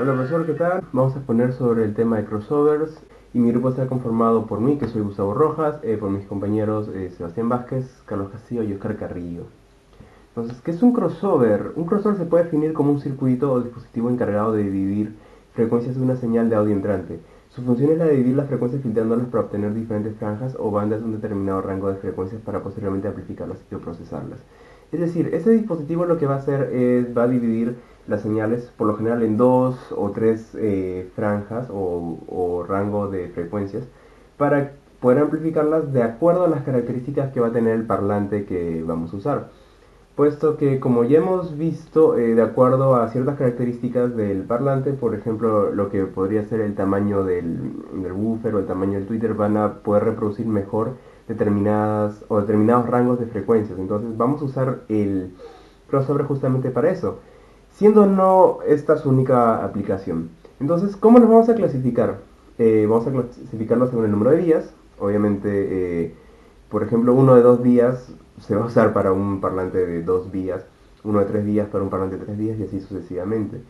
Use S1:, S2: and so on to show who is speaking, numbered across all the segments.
S1: Hola profesor, ¿qué tal? Vamos a exponer sobre el tema de crossovers y mi grupo está conformado por mí, que soy Gustavo Rojas, por mis compañeros Sebastián Vázquez, Carlos Castillo y Oscar Carrillo. Entonces, ¿qué es un crossover? Un crossover se puede definir como un circuito o dispositivo encargado de dividir frecuencias de una señal de audio entrante. Su función es la de dividir las frecuencias filtrándolas para obtener diferentes franjas o bandas de un determinado rango de frecuencias para posteriormente amplificarlas y procesarlas. Es decir, ese dispositivo lo que va a hacer es, va a dividir las señales por lo general en dos o tres franjas o rango de frecuencias para poder amplificarlas de acuerdo a las características que va a tener el parlante que vamos a usar. Puesto que, como ya hemos visto, de acuerdo a ciertas características del parlante, por ejemplo, lo que podría ser el tamaño del woofer o el tamaño del tweeter, van a poder reproducir mejor determinados rangos de frecuencias. Entonces vamos a usar el crossover justamente para eso, siendo no esta su única aplicación. Entonces, ¿cómo los vamos a clasificar? Vamos a clasificarlos según el número de vías. Obviamente, por ejemplo, uno de dos vías se va a usar para un parlante de dos vías, uno de tres vías para un parlante de tres vías y así sucesivamente.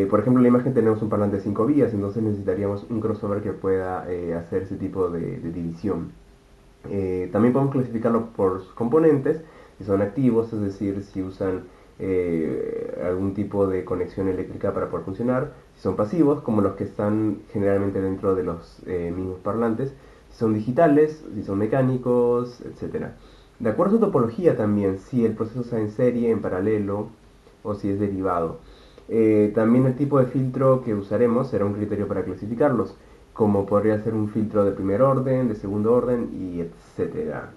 S1: Por ejemplo, en la imagen tenemos un parlante de cinco vías, entonces necesitaríamos un crossover que pueda hacer ese tipo de división. También podemos clasificarlo por sus componentes, si son activos, es decir, si usan algún tipo de conexión eléctrica para poder funcionar, si son pasivos, como los que están generalmente dentro de los mismos parlantes, si son digitales, si son mecánicos, etcétera. De acuerdo a su topología también, si el proceso está en serie, en paralelo o si es derivado. También el tipo de filtro que usaremos será un criterio para clasificarlos, como podría ser un filtro de primer orden, de segundo orden y etcétera.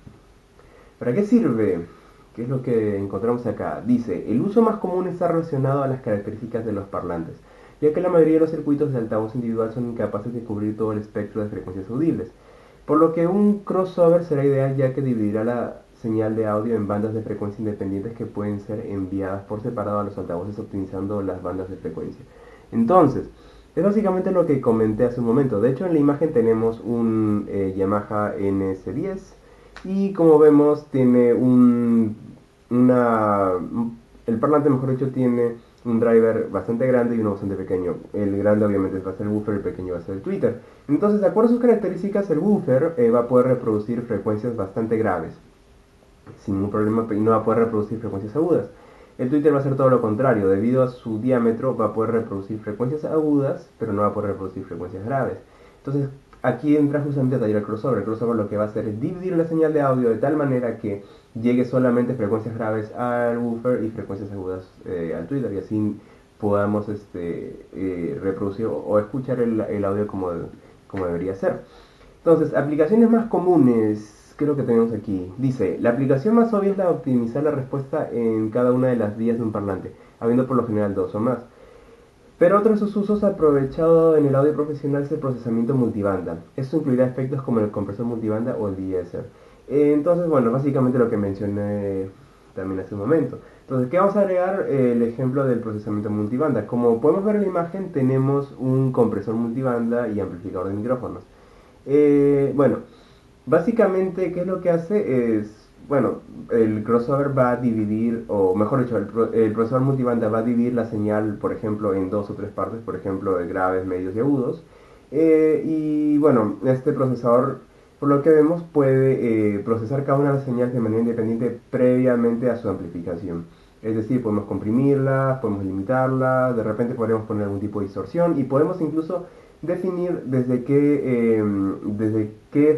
S1: ¿Para qué sirve? ¿Qué es lo que encontramos acá? Dice, el uso más común está relacionado a las características de los parlantes, ya que la mayoría de los circuitos de altavoz individual son incapaces de cubrir todo el espectro de frecuencias audibles, por lo que un crossover será ideal ya que dividirá la señal de audio en bandas de frecuencia independientes que pueden ser enviadas por separado a los altavoces optimizando las bandas de frecuencia. Entonces, es básicamente lo que comenté hace un momento. De hecho, en la imagen tenemos un Yamaha NS10 y como vemos tiene una... El parlante, mejor dicho, tiene un driver bastante grande y uno bastante pequeño. El grande obviamente va a ser el woofer, el pequeño va a ser el tweeter. Entonces, de acuerdo a sus características, el woofer va a poder reproducir frecuencias bastante graves, sin ningún problema, y no va a poder reproducir frecuencias agudas. El tweeter va a ser todo lo contrario, debido a su diámetro va a poder reproducir frecuencias agudas, pero no va a poder reproducir frecuencias graves. Entonces, aquí entra justamente a taller el crossover. El crossover lo que va a hacer es dividir la señal de audio de tal manera que llegue solamente frecuencias graves al woofer y frecuencias agudas al tweeter, y así podamos reproducir o escuchar el audio como debería ser. Entonces, aplicaciones más comunes, ¿qué es lo que tenemos aquí? Dice, la aplicación más obvia es la de optimizar la respuesta en cada una de las vías de un parlante, habiendo por lo general dos o más. Pero otro de sus usos aprovechado en el audio profesional es el procesamiento multibanda. Esto incluirá efectos como el compresor multibanda o el de-esser. Entonces, bueno, básicamente lo que mencioné también hace un momento. Entonces, ¿qué vamos a agregar? El ejemplo del procesamiento multibanda. Como podemos ver en la imagen, tenemos un compresor multibanda y amplificador de micrófonos. Bueno, básicamente, ¿qué es lo que hace? Bueno, el crossover va a dividir, o mejor dicho, el procesador multibanda va a dividir la señal, por ejemplo, en dos o tres partes, por ejemplo, de graves, medios y agudos. Y bueno, este procesador, por lo que vemos, puede procesar cada una de las señales de manera independiente previamente a su amplificación. Es decir, podemos comprimirla, podemos limitarla, de repente podríamos poner algún tipo de distorsión y podemos incluso definir desde qué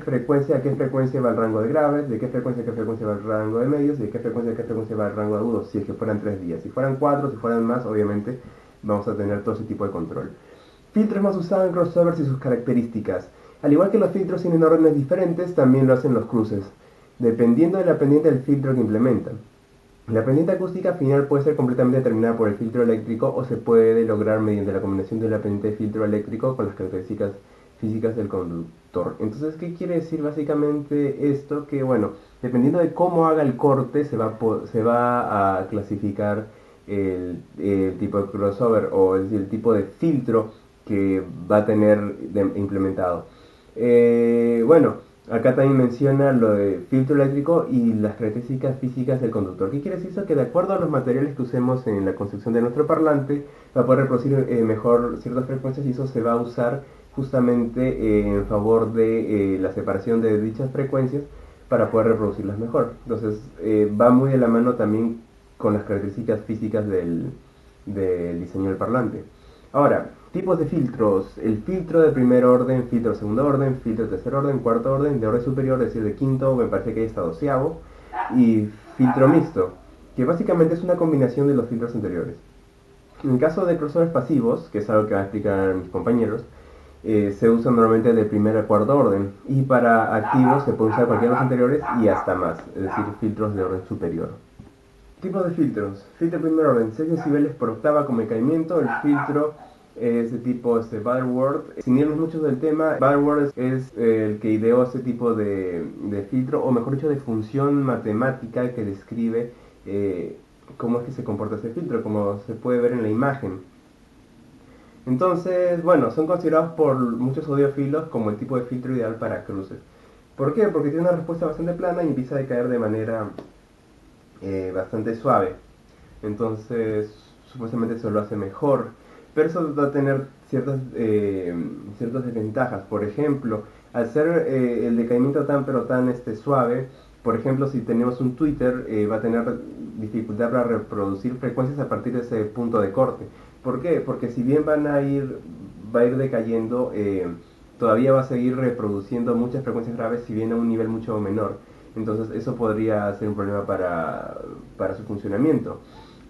S1: frecuencia a qué frecuencia va el rango de graves, de qué frecuencia a qué frecuencia va el rango de medios, de qué frecuencia a qué frecuencia va el rango de agudos, si es que fueran tres días. Si fueran cuatro, si fueran más, obviamente vamos a tener todo ese tipo de control. Filtros más usados en crossovers y sus características. Al igual que los filtros tienen órdenes diferentes, también lo hacen los cruces, dependiendo de la pendiente del filtro que implementan. La pendiente acústica final puede ser completamente determinada por el filtro eléctrico o se puede lograr mediante la combinación de la pendiente de filtro eléctrico con las características físicas del conductor. Entonces, ¿qué quiere decir básicamente esto? Que bueno, dependiendo de cómo haga el corte, se va a clasificar el tipo de crossover o es decir, el tipo de filtro que va a tener implementado. Bueno, Acá también menciona lo de filtro eléctrico y las características físicas del conductor. ¿Qué quiere decir eso? Que de acuerdo a los materiales que usemos en la construcción de nuestro parlante, va a poder reproducir mejor ciertas frecuencias y eso se va a usar justamente en favor de la separación de dichas frecuencias para poder reproducirlas mejor. Entonces va muy de la mano también con las características físicas del diseño del parlante. Ahora, tipos de filtros. El filtro de primer orden, filtro de segundo orden, filtro de tercer orden, cuarto orden, de orden superior, es decir, de quinto, me parece que hay hasta doceavo. Y filtro mixto, que básicamente es una combinación de los filtros anteriores. En el caso de crossovers pasivos, que es algo que van a explicar mis compañeros, se usan normalmente de primer a cuarto orden. Y para activos se puede usar cualquiera de los anteriores y hasta más, es decir, filtros de orden superior. Tipos de filtros. Filtro de primer orden, 6 decibeles por octava con mecaimiento. El filtro es de tipo Butterworth. Sin irnos mucho del tema, Butterworth es el que ideó este tipo de filtro, o mejor dicho, de función matemática que describe cómo es que se comporta este filtro, como se puede ver en la imagen. Entonces, bueno, son considerados por muchos audiófilos como el tipo de filtro ideal para cruces. ¿Por qué? Porque tiene una respuesta bastante plana y empieza a decaer de manera bastante suave. Entonces, supuestamente eso lo hace mejor. Pero eso va a tener ciertas desventajas. Por ejemplo, al ser el decaimiento tan pero tan suave, por ejemplo, si tenemos un Twitter, va a tener dificultad para reproducir frecuencias a partir de ese punto de corte. ¿Por qué? Porque si bien va a ir decayendo, todavía va a seguir reproduciendo muchas frecuencias graves, si bien a un nivel mucho menor. Entonces eso podría ser un problema para su funcionamiento.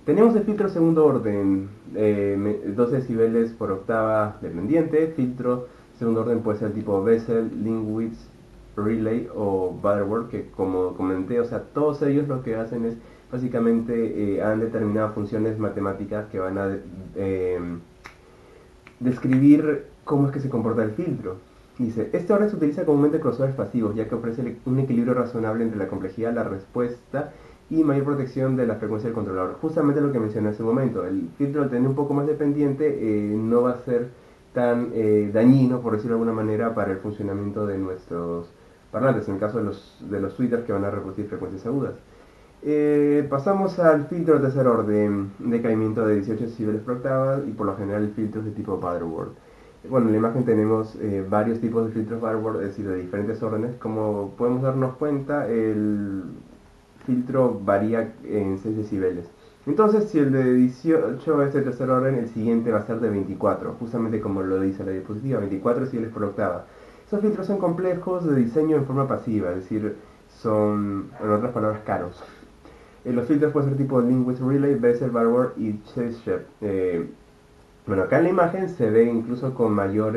S1: Tenemos el filtro segundo orden, 12 decibeles por octava dependiente. Filtro segundo orden puede ser tipo Bessel, Linkwitz, Relay o Butterworth, que como comenté, o sea, todos ellos lo que hacen es básicamente han determinado funciones matemáticas que van a describir cómo es que se comporta el filtro. Dice, este orden se utiliza comúnmente en crossovers pasivos, ya que ofrece un equilibrio razonable entre la complejidad, la respuesta y mayor protección de la frecuencia del controlador. Justamente lo que mencioné hace un momento, el filtro al tener un poco más de pendiente no va a ser tan dañino, por decirlo de alguna manera, para el funcionamiento de nuestros parlantes, en el caso de los tweeters que van a reproducir frecuencias agudas. Pasamos al filtro de tercer orden, decaimiento de 18 decibeles por octava, y por lo general filtros de tipo Butterworth. Bueno, en la imagen tenemos varios tipos de filtros Butterworth, es decir, de diferentes órdenes. Como podemos darnos cuenta, el filtro varía en 6 decibeles. Entonces, si el de 18 es de tercer orden, el siguiente va a ser de 24, justamente como lo dice la diapositiva, 24 decibeles por octava. Esos filtros son complejos de diseño en forma pasiva, es decir, son, en otras palabras, caros. Los filtros pueden ser tipo Linkwitz Relay, Bessel, Butterworth y Chase-Shep. Bueno, acá en la imagen se ve incluso con mayor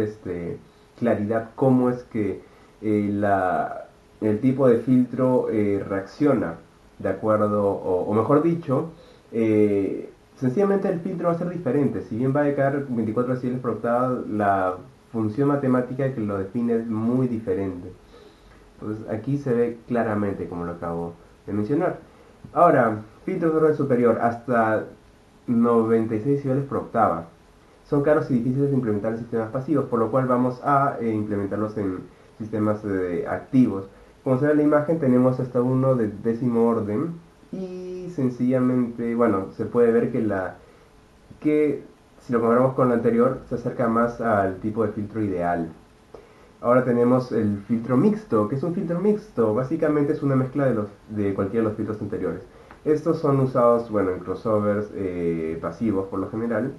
S1: claridad cómo es que el tipo de filtro reacciona de acuerdo, o mejor dicho, sencillamente el filtro va a ser diferente. Si bien va a decaer 24 decibeles por octava, la función matemática que lo define es muy diferente. Entonces aquí se ve claramente como lo acabo de mencionar. Ahora, filtros de orden superior hasta 96 decibeles por octava. Son caros y difíciles de implementar en sistemas pasivos, por lo cual vamos a implementarlos en sistemas activos. Como se ve en la imagen, tenemos hasta uno de décimo orden y sencillamente, bueno, se puede ver que si lo comparamos con lo anterior, se acerca más al tipo de filtro ideal. Ahora tenemos el filtro mixto. ¿Qué es un filtro mixto? Básicamente es una mezcla de cualquiera de los filtros anteriores. Estos son usados, bueno, en crossovers pasivos por lo general.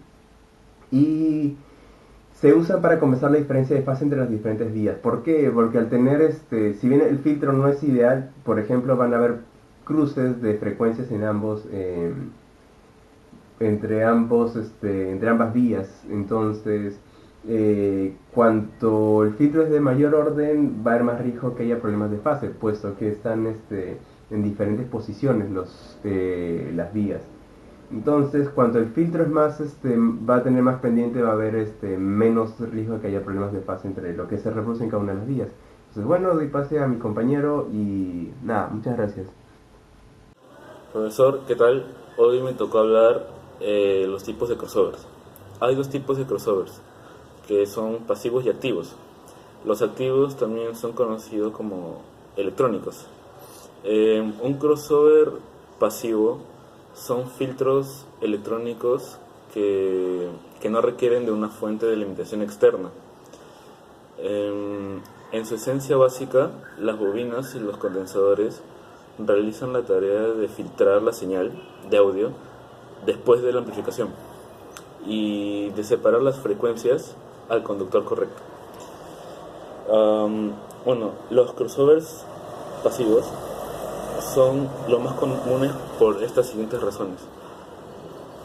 S1: Y se usan para compensar la diferencia de fase entre las diferentes vías. ¿Por qué? Porque al tener si bien el filtro no es ideal, por ejemplo, van a haber cruces de frecuencias en entre ambas vías. Entonces, cuanto el filtro es de mayor orden, va a haber más riesgo que haya problemas de fase, puesto que están en diferentes posiciones las vías. Entonces, cuanto el filtro es más, va a tener más pendiente, va a haber menos riesgo de que haya problemas de fase entre lo que se reproduce en cada una de las vías. Entonces, bueno, doy pase a mi compañero y nada, muchas gracias.
S2: Profesor, ¿qué tal? Hoy me tocó hablar los tipos de crossovers. Hay dos tipos de crossovers, que son pasivos y activos. Los activos también son conocidos como electrónicos. Un crossover pasivo son filtros electrónicos que no requieren de una fuente de alimentación externa. En su esencia básica, las bobinas y los condensadores realizan la tarea de filtrar la señal de audio después de la amplificación y de separar las frecuencias al conductor correcto. Bueno, los crossovers pasivos son los más comunes por estas siguientes razones.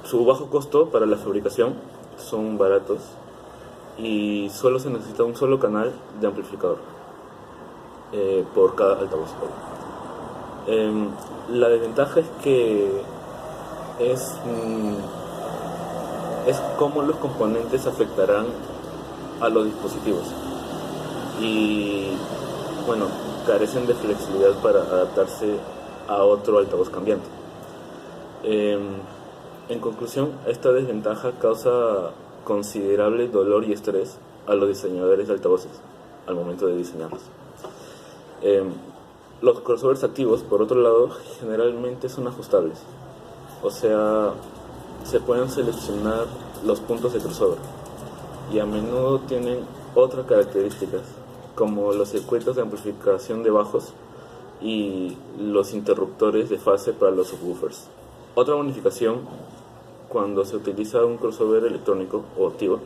S2: Su bajo costo para la fabricación, son baratos, y solo se necesita un solo canal de amplificador por cada altavoz. La desventaja es que es cómo los componentes afectarán a los dispositivos y bueno, carecen de flexibilidad para adaptarse a otro altavoz cambiante. En conclusión, esta desventaja causa considerable dolor y estrés a los diseñadores de altavoces al momento de diseñarlos. Los crossovers activos, por otro lado, generalmente son ajustables, o sea, se pueden seleccionar los puntos de crossover y a menudo tienen otras características como los circuitos de amplificación de bajos y los interruptores de fase para los subwoofers. Otra bonificación cuando se utiliza un crossover electrónico o activo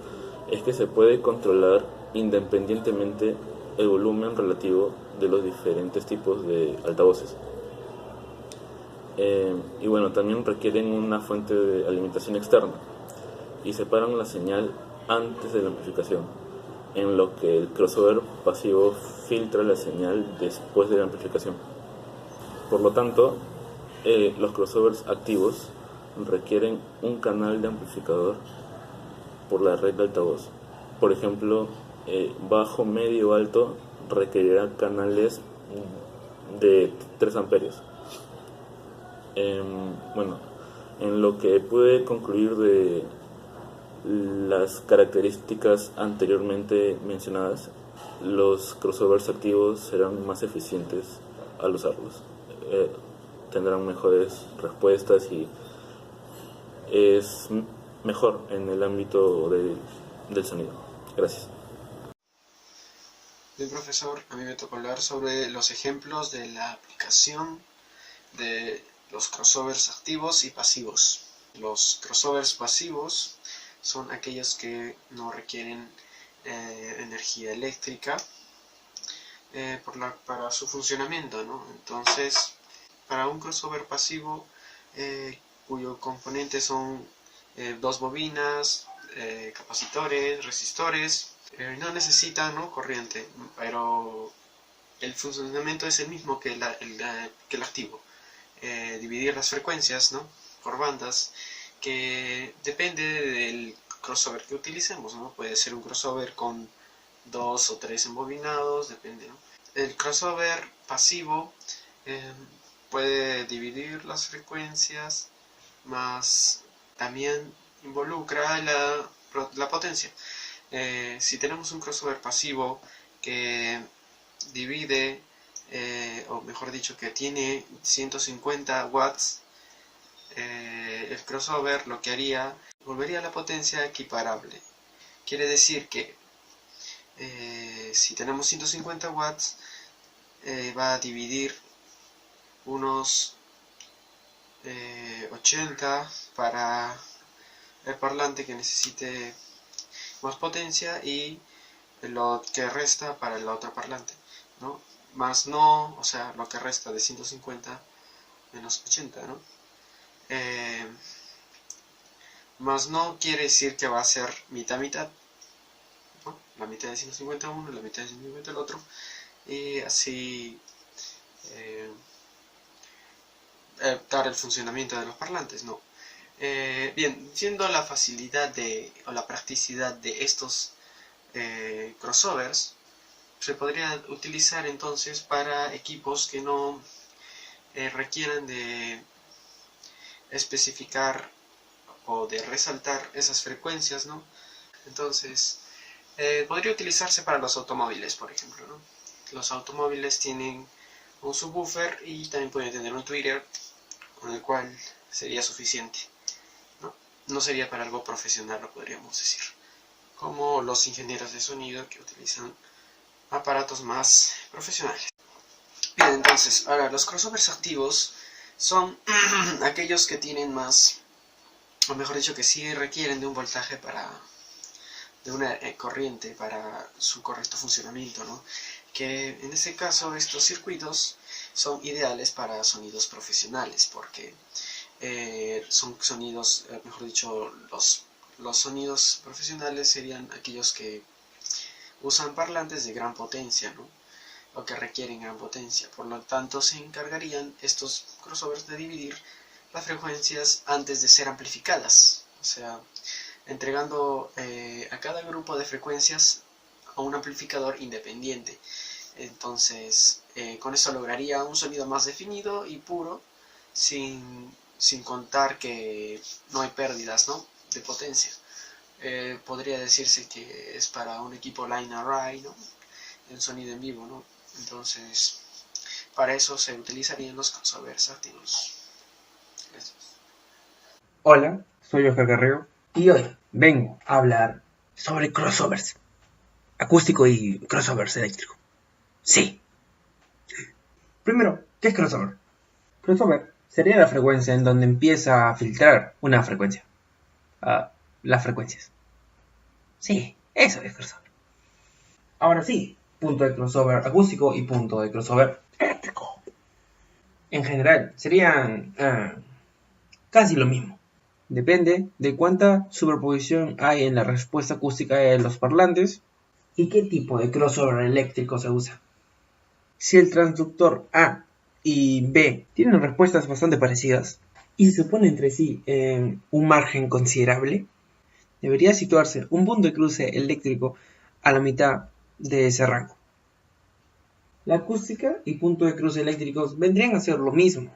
S2: es que se puede controlar independientemente el volumen relativo de los diferentes tipos de altavoces. Y bueno, también requieren una fuente de alimentación externa y separan la señal antes de la amplificación, en lo que el crossover pasivo filtra la señal después de la amplificación. Por lo tanto, los crossovers activos requieren un canal de amplificador por la red de altavoz. Por ejemplo, bajo, medio, alto requerirá canales de 3 amperios. Bueno, en lo que pude concluir de las características anteriormente mencionadas, los crossovers activos serán más eficientes al usarlos. Tendrán mejores respuestas y es mejor en el ámbito del sonido. Gracias.
S3: Bien, profesor, a mí me tocó hablar sobre los ejemplos de la aplicación de los crossovers activos y pasivos. Los crossovers pasivos son aquellos que no requieren energía eléctrica para su funcionamiento, ¿no? Entonces, para un crossover pasivo, cuyos componentes son 2 bobinas, capacitores, resistores, no necesita, ¿no?, corriente, pero el funcionamiento es el mismo que el activo. Dividir las frecuencias, ¿no?, por bandas, que depende del crossover que utilicemos, ¿no? Puede ser un crossover con 2 o 3 embobinados, depende, ¿no? El crossover pasivo puede dividir las frecuencias, más también involucra la potencia. Si tenemos un crossover pasivo que divide, o mejor dicho, que tiene 150 watts, el crossover lo que haría, volvería a la potencia equiparable. Quiere decir que si tenemos 150 watts, va a dividir unos 80 para el parlante que necesite más potencia y lo que resta para el otro parlante, ¿no? Más no, o sea, lo que resta de 150 menos 80, ¿no? Más no quiere decir que va a ser mitad-mitad, ¿no? La mitad de 150 uno, la mitad de 150 el otro, y así dar el funcionamiento de los parlantes, ¿no? Bien, siendo la facilidad o la practicidad de estos crossovers, se podría utilizar entonces para equipos que no requieran de especificar o de resaltar esas frecuencias, ¿no? Entonces, Podría utilizarse para los automóviles, por ejemplo, ¿no? Los automóviles tienen un subwoofer y también pueden tener un tweeter, con el cual sería suficiente, ¿no? No sería para algo profesional, lo podríamos decir, como los ingenieros de sonido que utilizan aparatos más profesionales. Bien, entonces, ahora los crossovers activos son aquellos que tienen más, o mejor dicho, que sí requieren de un voltaje de una corriente para su correcto funcionamiento, ¿no? Que en este caso estos circuitos son ideales para sonidos profesionales, porque son sonidos, mejor dicho, los sonidos profesionales serían aquellos que usan parlantes de gran potencia, ¿no? O que requieren gran potencia. Por lo tanto, se encargarían estos crossovers de dividir las frecuencias antes de ser amplificadas, o sea, entregando a cada grupo de frecuencias a un amplificador independiente. Entonces, con eso lograría un sonido más definido y puro, sin contar que no hay pérdidas, ¿no?, de potencia. Podría decirse que es para un equipo line array, ¿no?, en sonido en vivo, ¿no? Entonces, para eso se utilizarían los crossovers activos. Gracias.
S4: Hola, soy Oscar Carrero y hoy vengo a hablar sobre crossovers acústico y crossovers eléctrico. Sí. Primero, ¿qué es crossover? Crossover sería la frecuencia en donde empieza a filtrar una frecuencia. Las frecuencias. Sí, eso es crossover. Ahora sí, punto de crossover acústico y punto de crossover eléctrico. En general, serían casi lo mismo. Depende de cuánta superposición hay en la respuesta acústica de los parlantes y qué tipo de crossover eléctrico se usa. Si el transductor A y B tienen respuestas bastante parecidas y se oponen entre sí en un margen considerable, debería situarse un punto de cruce eléctrico a la mitad de ese rango. La acústica y punto de cruce eléctricos vendrían a ser lo mismo.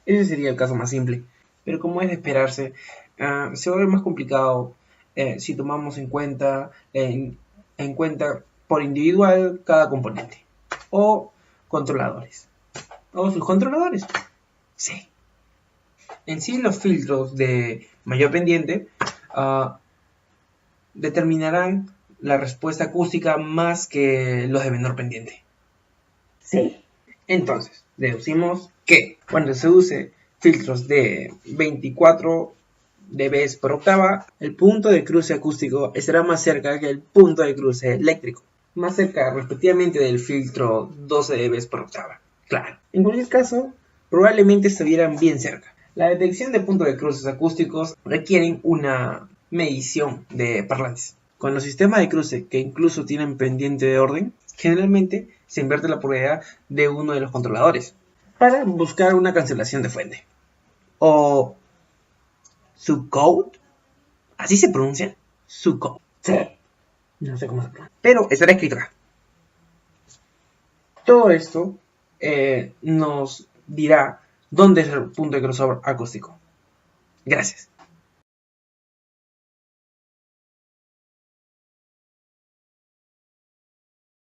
S4: Ese sería el caso más simple, pero como es de esperarse, se va a ver más complicado si tomamos en cuenta por individual cada componente, o controladores, o subcontroladores. Sí. En sí, los filtros de mayor pendiente determinarán la respuesta acústica más que los de menor pendiente. Sí. Entonces, deducimos que cuando se use filtros de 24 dB por octava, el punto de cruce acústico estará más cerca que el punto de cruce eléctrico, más cerca respectivamente del filtro 12 dB por octava. Claro, en cualquier caso, probablemente estuvieran bien cerca. La detección de puntos de cruces acústicos requieren una medición de parlantes. Con los sistemas de cruce que incluso tienen pendiente de orden, generalmente se invierte la probabilidad de uno de los controladores para buscar una cancelación de fuente. O subcode, así se pronuncia, subcode. Sí, no sé cómo se pronuncia, pero estará escrito acá. Todo esto nos dirá dónde es el punto de crossover acústico. Gracias.